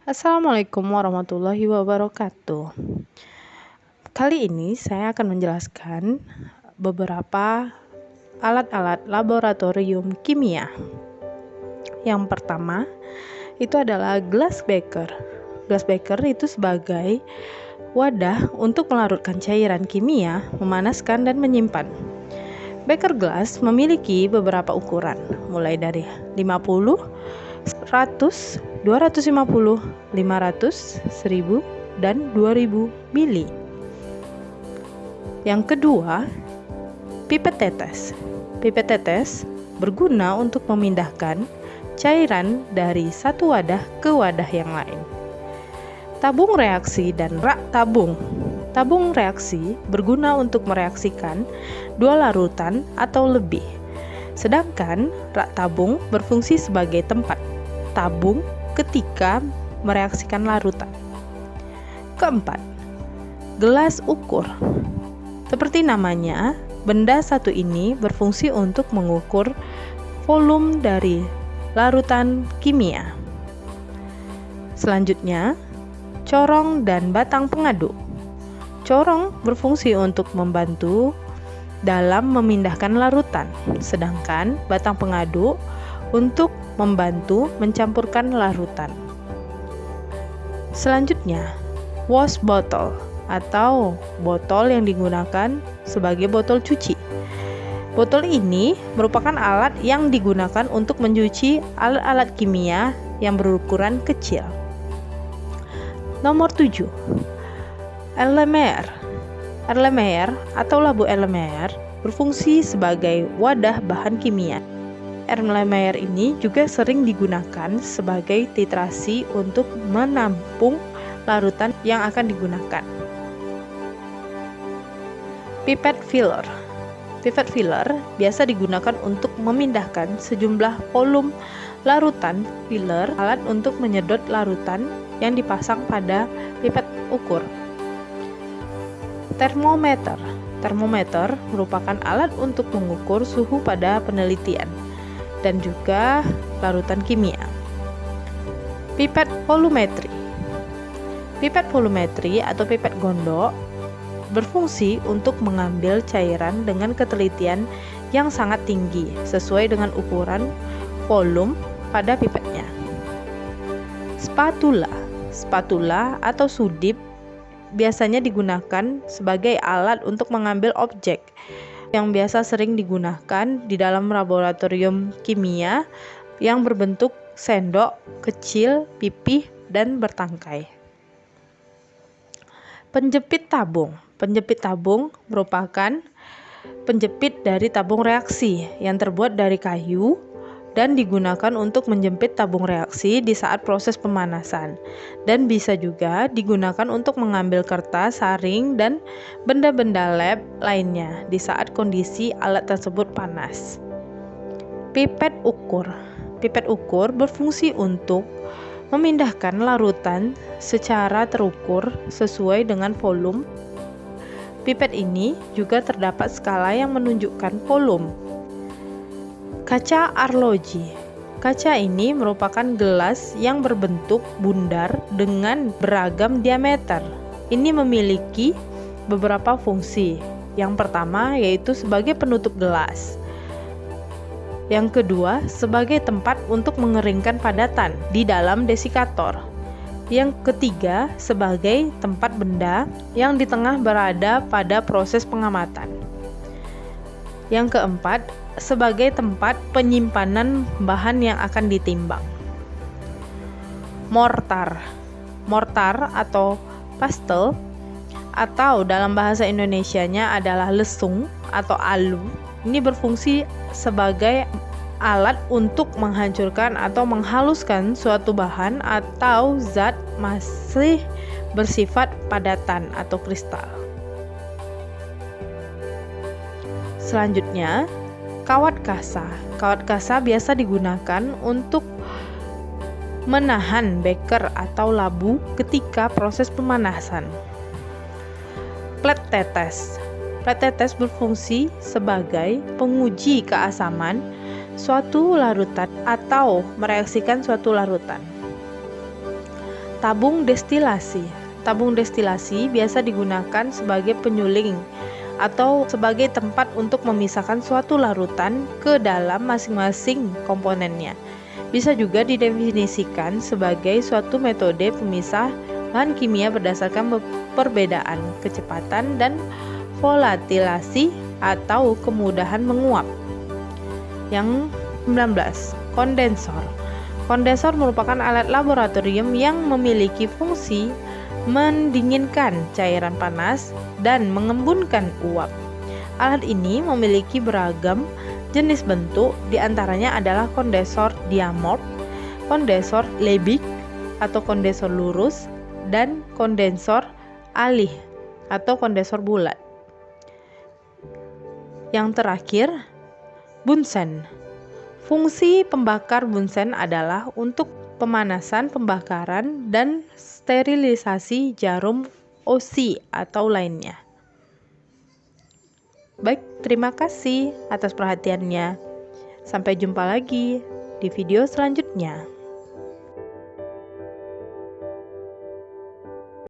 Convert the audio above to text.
Assalamualaikum warahmatullahi wabarakatuh. Kali ini saya akan menjelaskan beberapa alat-alat laboratorium kimia. Yang pertama, itu adalah glass beaker. Glass beaker itu sebagai wadah untuk melarutkan cairan kimia, memanaskan dan menyimpan. Beaker glass memiliki beberapa ukuran, mulai dari 50, 100, 250, 500, 1000, dan 2000 mili. Yang kedua, pipet tetes. Pipet tetes berguna untuk memindahkan cairan dari satu wadah ke wadah yang lain. Tabung reaksi dan rak tabung. Tabung reaksi berguna untuk mereaksikan dua larutan atau lebih. Sedangkan rak tabung berfungsi sebagai tempat tabung ketika mereaksikan larutan. Keempat, gelas ukur. Seperti namanya, benda satu ini berfungsi untuk mengukur volume dari larutan kimia. Selanjutnya, corong dan batang pengaduk. Corong berfungsi untuk membantu dalam memindahkan larutan, sedangkan batang pengaduk untuk membantu mencampurkan larutan. Selanjutnya, wash bottle atau botol yang digunakan sebagai botol cuci. Botol ini merupakan alat yang digunakan untuk mencuci alat-alat kimia yang berukuran kecil. Nomor 7. Erlenmeyer. Erlenmeyer atau labu Erlenmeyer berfungsi sebagai wadah bahan kimia. Erlenmeyer ini juga sering digunakan sebagai titrasi untuk menampung larutan yang akan digunakan. Pipette filler. Pipette filler biasa digunakan untuk memindahkan sejumlah volume larutan. Filler alat untuk menyedot larutan yang dipasang pada pipet ukur. Termometer. Termometer merupakan alat untuk mengukur suhu pada penelitian dan juga larutan kimia. Pipet volumetri. Pipet volumetri atau pipet gondok berfungsi untuk mengambil cairan dengan ketelitian yang sangat tinggi sesuai dengan ukuran volume pada pipetnya. Spatula. Spatula atau sudip biasanya digunakan sebagai alat untuk mengambil objek yang biasa sering digunakan di dalam laboratorium kimia yang berbentuk sendok kecil, pipih, dan bertangkai. Penjepit tabung. Penjepit tabung merupakan penjepit dari tabung reaksi yang terbuat dari kayu dan digunakan untuk menjepit tabung reaksi di saat proses pemanasan, dan bisa juga digunakan untuk mengambil kertas, saring, dan benda-benda lab lainnya di saat kondisi alat tersebut panas. Pipet ukur. Pipet ukur berfungsi untuk memindahkan larutan secara terukur sesuai dengan volume. Pipet ini juga terdapat skala yang menunjukkan volume. Kaca arloji. Kaca ini merupakan gelas yang berbentuk bundar dengan beragam diameter. Ini memiliki beberapa fungsi. Yang pertama yaitu sebagai penutup gelas. Yang kedua, sebagai tempat untuk mengeringkan padatan di dalam desikator. Yang ketiga, sebagai tempat benda yang di tengah berada pada proses pengamatan. Yang keempat, sebagai tempat penyimpanan bahan yang akan ditimbang. Mortar. Mortar atau pastel atau dalam bahasa Indonesianya adalah lesung atau alu. Ini berfungsi sebagai alat untuk menghancurkan atau menghaluskan suatu bahan atau zat masih bersifat padatan atau kristal. Selanjutnya, kawat kasa. Kawat kasa biasa digunakan untuk menahan beker atau labu ketika proses pemanasan. Plet tetes. Plet tetes berfungsi sebagai penguji keasaman suatu larutan atau mereaksikan suatu larutan. Tabung destilasi. Tabung destilasi biasa digunakan sebagai penyuling atau sebagai tempat untuk memisahkan suatu larutan ke dalam masing-masing komponennya. Bisa juga didefinisikan sebagai suatu metode pemisah bahan kimia berdasarkan perbedaan kecepatan dan volatilasi atau kemudahan menguap. Yang 19, kondensor. Kondensor merupakan alat laboratorium yang memiliki fungsi mendinginkan cairan panas dan mengembunkan uap. Alat ini memiliki beragam jenis bentuk, diantaranya adalah kondensor diamorf, kondensor Lebig atau kondensor lurus, dan kondensor alih atau kondensor bulat. Yang terakhir, Bunsen. Fungsi pembakar Bunsen adalah untuk pemanasan pembakaran dan sterilisasi jarum OC atau lainnya. Baik, terima kasih atas perhatiannya. Sampai jumpa lagi di video selanjutnya.